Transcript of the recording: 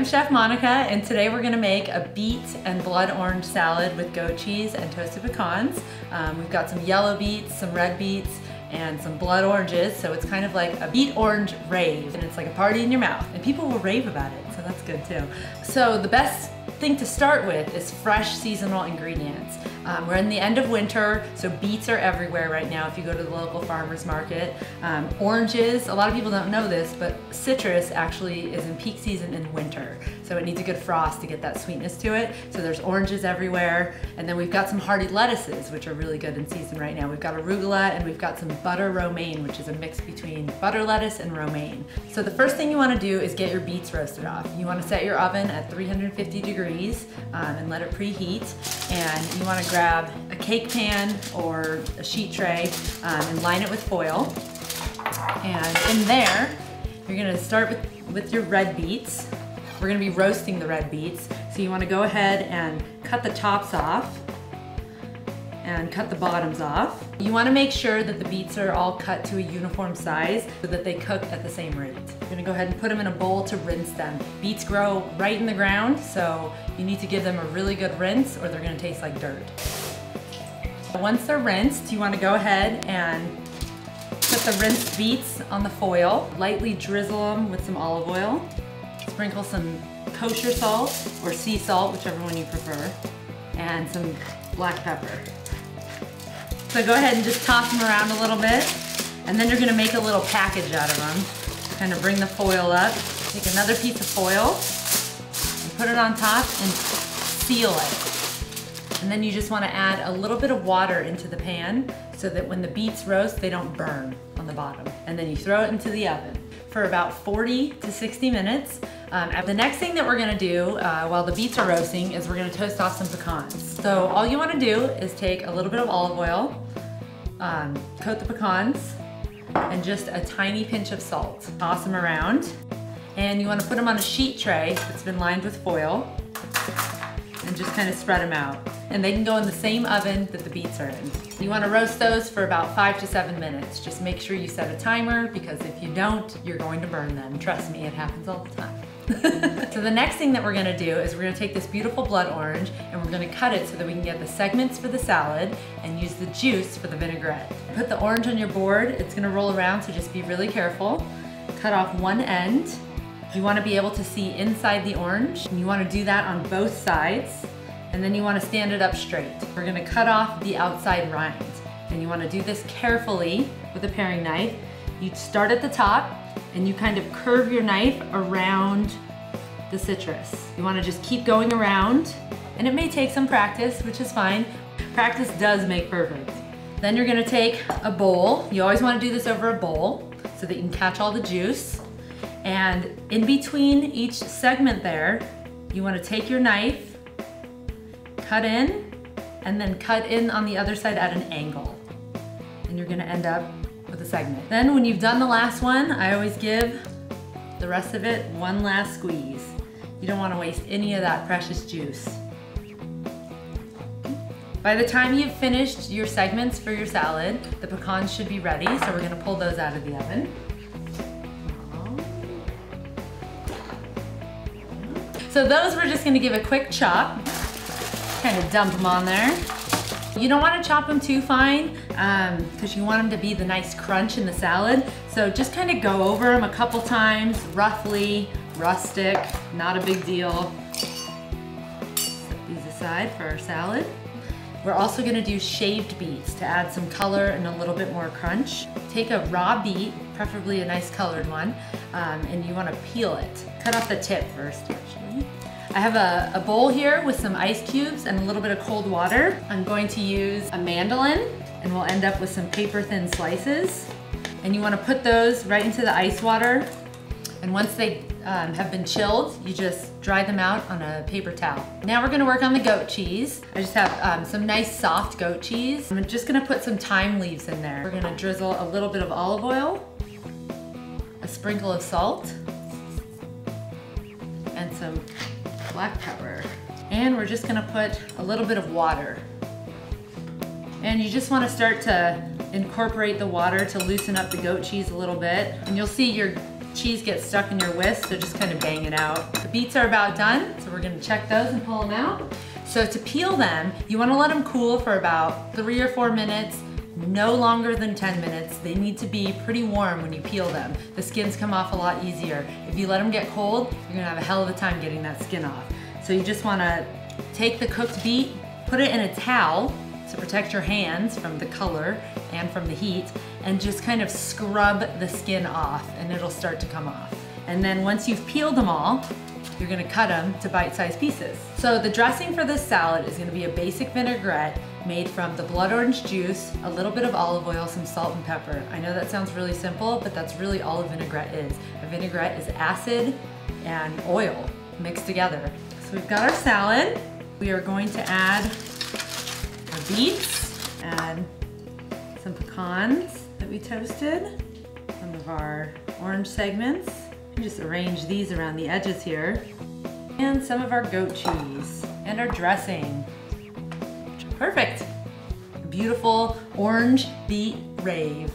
Chef Monica, and today we're gonna make a beet and blood orange salad with goat cheese and toasted pecans. We've got some yellow beets, some red beets, and some blood oranges, so it's kind of like a beet orange rave, and it's like a party in your mouth, and people will rave about it, so that's good too. So the best thing to start with is fresh seasonal ingredients. We're in the end of winter, so beets are everywhere right now if you go to the local farmer's market. Oranges, a lot of people don't know this, but citrus actually is in peak season in winter. So it needs a good frost to get that sweetness to it. So there's oranges everywhere. And then we've got some hardy lettuces, which are really good in season right now. We've got arugula and we've got some butter romaine, which is a mix between butter lettuce and romaine. So the first thing you wanna do is get your beets roasted off. You wanna set your oven at 350 degrees and let it preheat. And you wanna grab a cake pan or a sheet tray and line it with foil. And in there, you're gonna start with your red beets. We're gonna be roasting the red beets. So you wanna go ahead and cut the tops off and cut the bottoms off. You wanna make sure that the beets are all cut to a uniform size so that they cook at the same rate. You're gonna go ahead and put them in a bowl to rinse them. Beets grow right in the ground, so you need to give them a really good rinse or they're gonna taste like dirt. Once they're rinsed, you wanna go ahead and put the rinsed beets on the foil, lightly drizzle them with some olive oil, sprinkle some kosher salt or sea salt, whichever one you prefer, and some black pepper. So go ahead and just toss them around a little bit, and then you're gonna make a little package out of them. Kind of bring the foil up, take another piece of foil, and put it on top and seal it. And then you just wanna add a little bit of water into the pan so that when the beets roast, they don't burn on the bottom. And then you throw it into the oven for about 40 to 60 minutes. The next thing that we're gonna do while the beets are roasting is we're gonna toast off some pecans. So all you wanna do is take a little bit of olive oil, coat the pecans, and just a tiny pinch of salt. Toss them around, and you wanna put them on a sheet tray that's been lined with foil, and just kind of spread them out. And they can go in the same oven that the beets are in. You wanna roast those for about 5 to 7 minutes. Just make sure you set a timer, because if you don't, you're going to burn them. Trust me, it happens all the time. So the next thing that we're gonna do is we're gonna take this beautiful blood orange and we're gonna cut it so that we can get the segments for the salad and use the juice for the vinaigrette. Put the orange on your board. It's gonna roll around, so just be really careful. Cut off one end. You wanna be able to see inside the orange, and you wanna do that on both sides. And then you wanna stand it up straight. We're gonna cut off the outside rind. And you wanna do this carefully with a paring knife. You start at the top and you kind of curve your knife around the citrus. You wanna just keep going around, and it may take some practice, which is fine. Practice does make perfect. Then you're gonna take a bowl. You always wanna do this over a bowl so that you can catch all the juice. And in between each segment there, you wanna take your knife, cut in, and then cut in on the other side at an angle. And you're gonna end up with a segment. Then when you've done the last one, I always give the rest of it one last squeeze. You don't wanna waste any of that precious juice. By the time you've finished your segments for your salad, the pecans should be ready, so we're gonna pull those out of the oven. So those we're just gonna give a quick chop. Kind of dump them on there. You don't want to chop them too fine because you want them to be the nice crunch in the salad. So just kind of go over them a couple times, roughly, rustic, not a big deal. Set these aside for our salad. We're also going to do shaved beets to add some color and a little bit more crunch. Take a raw beet, preferably a nice colored one, and you want to peel it. Cut off the tip first, actually. I have a bowl here with some ice cubes and a little bit of cold water. I'm going to use a mandolin, and we'll end up with some paper thin slices. And you wanna put those right into the ice water. And once they have been chilled, you just dry them out on a paper towel. Now we're gonna work on the goat cheese. I just have some nice soft goat cheese. I'm just gonna put some thyme leaves in there. We're gonna drizzle a little bit of olive oil, a sprinkle of salt, and some black pepper. And we're just gonna put a little bit of water. And you just wanna start to incorporate the water to loosen up the goat cheese a little bit. And you'll see your cheese gets stuck in your whisk, so just kind of bang it out. The beets are about done, so we're gonna check those and pull them out. So to peel them, you wanna let them cool for about 3 or 4 minutes, no longer than 10 minutes. They need to be pretty warm when you peel them. The skins come off a lot easier. If you let them get cold, you're gonna have a hell of a time getting that skin off. So you just wanna take the cooked beet, put it in a towel to protect your hands from the color and from the heat, and just kind of scrub the skin off and it'll start to come off. And then once you've peeled them all, you're gonna cut them to bite-sized pieces. So the dressing for this salad is gonna be a basic vinaigrette made from the blood orange juice, a little bit of olive oil, some salt and pepper. I know that sounds really simple, but that's really all a vinaigrette is. A vinaigrette is acid and oil mixed together. So we've got our salad. We are going to add our beets and some pecans that we toasted, some of our orange segments. You just arrange these around the edges here, and some of our goat cheese and our dressing. Perfect. Beautiful orange beet rave.